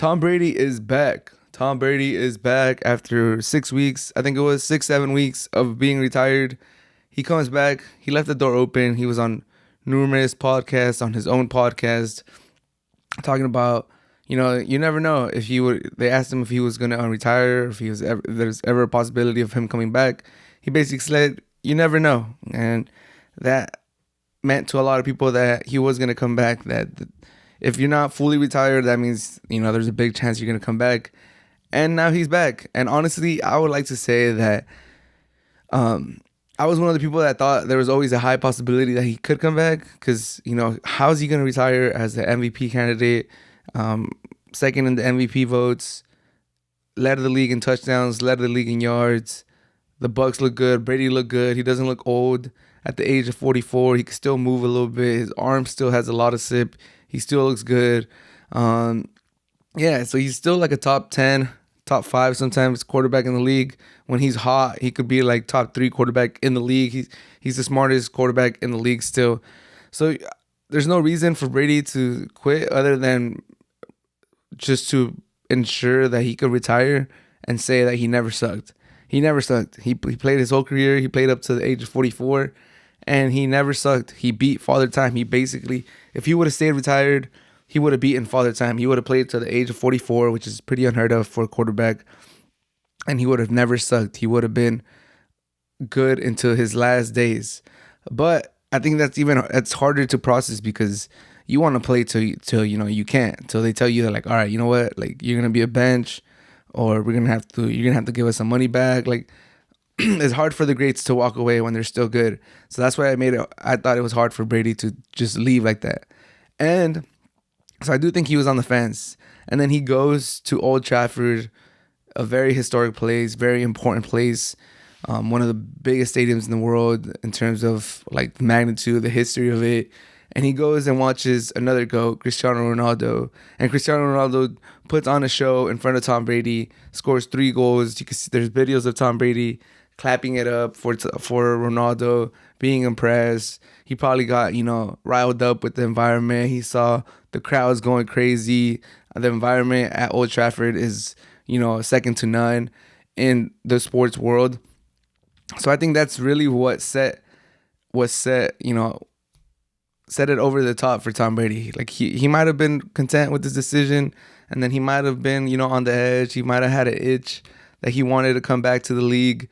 Tom Brady is back. Tom Brady is back after 6 weeks. I think it was 6, 7 weeks of being retired. He comes back. He left the door open. He was on numerous podcasts, on his own podcast, talking about, you never know if he would. They asked him if he was going to retire, if he was ever, if there's ever a possibility of him coming back. He basically said, you never know. And that meant to a lot of people that he was going to come back, that if you're not fully retired, that means, there's a big chance you're going to come back. And now he's back. And honestly, I would like to say that I was one of the people that thought there was always a high possibility that he could come back because, how's he going to retire as the MVP candidate, second in the MVP votes, led the league in touchdowns, led the league in yards. The Bucks look good. Brady looked good. He doesn't look old. At the age of 44, he can still move a little bit. His arm still has a lot of sip. He still looks good. So he's still like a top 10, top 5 sometimes quarterback in the league. When he's hot, he could be like top 3 quarterback in the league. He's the smartest quarterback in the league still. So there's no reason for Brady to quit other than just to ensure that he could retire and say that he never sucked. He never sucked. He played his whole career. He played up to the age of 44, and he never sucked. He beat Father Time. He basically, if he would have stayed retired, he would have beaten Father Time. He would have played to the age of 44, which is pretty unheard of for a quarterback, and he would have never sucked. He would have been good until his last days. But I think that's harder to process because you want to play till you can't. Till they tell you that, like, all right, you know what, like, you're gonna be a bench, or you're gonna have to give us some money back. Like, it's hard for the greats to walk away when they're still good. So that's why I thought it was hard for Brady to just leave like that. And so I do think he was on the fence. And then he goes to Old Trafford, a very historic place, very important place, one of the biggest stadiums in the world in terms of like the magnitude, the history of it. And he goes and watches another GOAT, Cristiano Ronaldo. And Cristiano Ronaldo puts on a show in front of Tom Brady, scores 3 goals. You can see there's videos of Tom Brady clapping it up for Ronaldo, being impressed. He probably got, riled up with the environment. He saw the crowds going crazy. The environment at Old Trafford is, second to none in the sports world. So I think that's really what set it over the top for Tom Brady. Like, he might have been content with this decision, and then he might have been, on the edge. He might have had an itch that he wanted to come back to the league.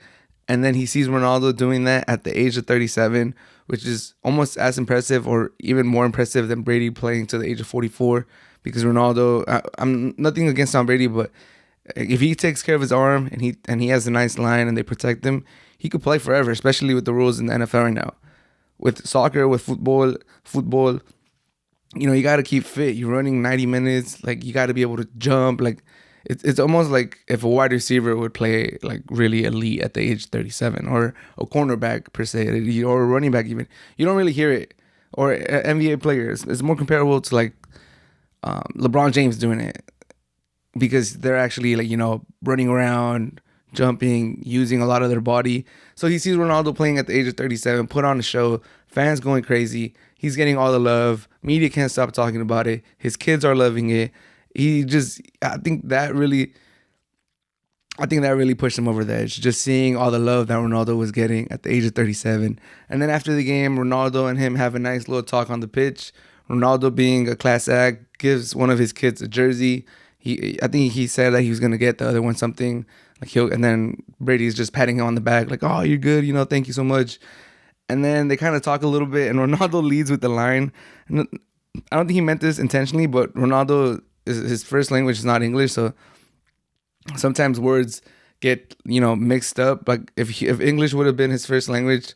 And then he sees Ronaldo doing that at the age of 37, which is almost as impressive or even more impressive than Brady playing to the age of 44. Because Ronaldo, I'm nothing against Tom Brady, but if he takes care of his arm and he has a nice line and they protect him, he could play forever, especially with the rules in the NFL right now. With soccer, with football, you got to keep fit. You're running 90 minutes. Like, you got to be able to jump. Like, it's almost like if a wide receiver would play like really elite at the age of 37, or a cornerback per se, or a running back even. You don't really hear it. Or NBA players. It's more comparable to like LeBron James doing it, because they're actually like, running around, jumping, using a lot of their body. So he sees Ronaldo playing at the age of 37, put on a show, fans going crazy. He's getting all the love. Media can't stop talking about it. His kids are loving it. I think that really pushed him over the edge, just seeing all the love that Ronaldo was getting at the age of 37. And then after the game, Ronaldo and him have a nice little talk on the pitch. Ronaldo, being a class act, gives one of his kids a jersey. I think he said that he was gonna get the other one something like and then Brady's just patting him on the back like, "Oh, you're good, thank you so much." And then they kind of talk a little bit, and Ronaldo leads with the line. And I don't think he meant this intentionally, but Ronaldo, his first language is not English, so sometimes words get mixed up. Like, if English would have been his first language,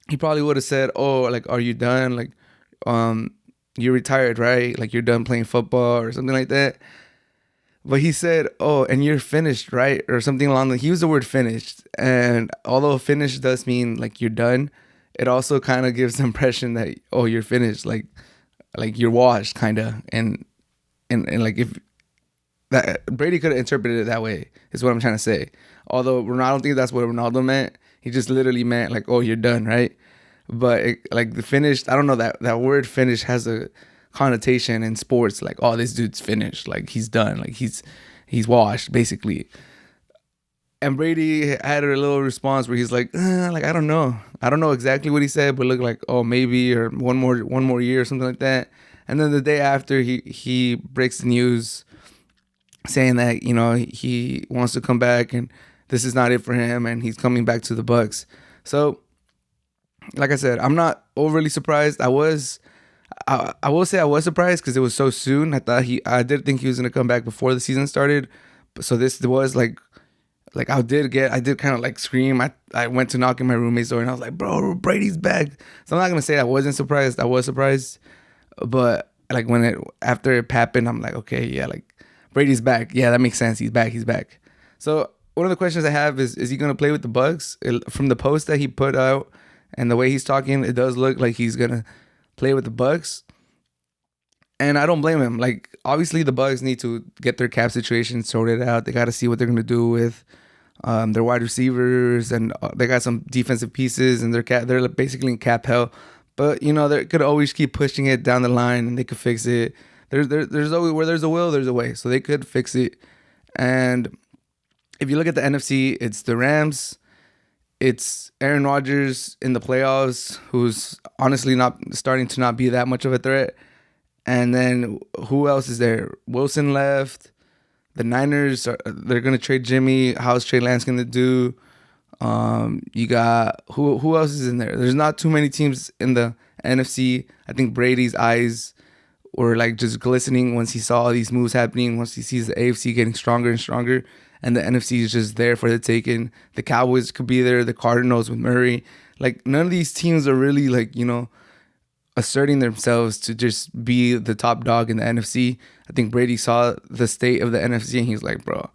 he probably would have said, "Oh, like, are you done? Like, you're retired, right? Like, you're done playing football," or something like that. But he said, "Oh, and you're finished, right?" Or something along he used the word finished. And although finished does mean like you're done, it also kind of gives the impression that, oh, you're finished, like you're washed, kind of. And like, if that Brady could have interpreted it that way, is what I'm trying to say. Although I don't think that's what Ronaldo meant. He just literally meant like, "Oh, you're done, right?" But like the finished, I don't know, that word finish has a connotation in sports, like, oh, this dude's finished, like he's done, like he's washed basically. And Brady had a little response where he's like, like I don't know exactly what he said, but look like, oh, maybe, or one more year or something like that. And then the day after, he breaks the news saying that, you know, he wants to come back and this is not it for him and he's coming back to the Bucks. So, like I said, I'm not overly surprised. I will say I was surprised because it was so soon. I did think he was gonna come back before the season started. So this was like I did kind of like scream. I went to knock on my roommate's door and I was like, bro, Brady's back. So I'm not gonna say I wasn't surprised. I was surprised, but like after it happened, I'm like, okay, yeah, like Brady's back. Yeah, that makes sense. He's back. He's back. So one of the questions I have is he gonna play with the Bucks? From the post that he put out and the way he's talking, it does look like he's gonna play with the Bucks. And I don't blame him. Like, obviously, the Bucks need to get their cap situation sorted out. They got to see what they're going to do with their wide receivers, and they got some defensive pieces, and they're basically in cap hell. But, you know, they could always keep pushing it down the line, and they could fix it. There's always, where there's a will, there's a way. So they could fix it. And if you look at the NFC, it's the Rams. It's Aaron Rodgers in the playoffs, who's honestly not starting to not be that much of a threat. And then who else is there? Wilson left. The Niners they're gonna trade Jimmy. How's Trey Lance gonna do? You got who else is in there? There's not too many teams in the NFC. I think Brady's eyes were like just glistening once he saw all these moves happening. Once he sees the AFC getting stronger and stronger, and the NFC is just there for the taking. The Cowboys could be there. The Cardinals with Murray. Like, none of these teams are really, like, you know, asserting themselves to just be the top dog in the NFC. I think Brady saw the state of the NFC and he's like, bro,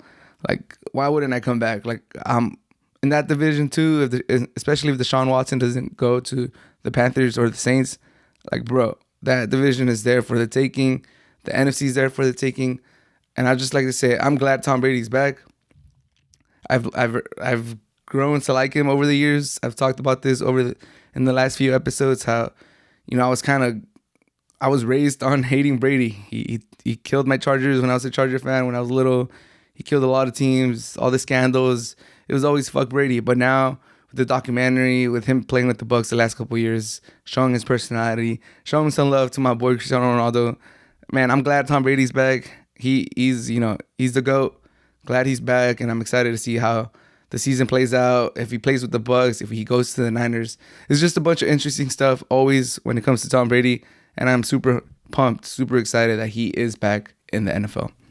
like, why wouldn't I come back? Like, I'm in that division too, especially if Deshaun Watson doesn't go to the Panthers or the Saints. Like, bro, that division is there for the taking. The NFC is there for the taking. And I just like to say, I'm glad Tom Brady's back. I've grown to like him over the years. I've talked about this in the last few episodes, how, you know, I was raised on hating Brady. He killed my Chargers when I was a Charger fan when I was little. He killed a lot of teams, all the scandals. It was always fuck Brady. But now with the documentary, with him playing with the Bucks the last couple of years, showing his personality, showing some love to my boy Cristiano Ronaldo. Man, I'm glad Tom Brady's back. He's the GOAT. Glad he's back, and I'm excited to see how the season plays out. If he plays with the Bucks, if he goes to the Niners, it's just a bunch of interesting stuff always when it comes to Tom Brady. And I'm super pumped, super excited that he is back in the NFL.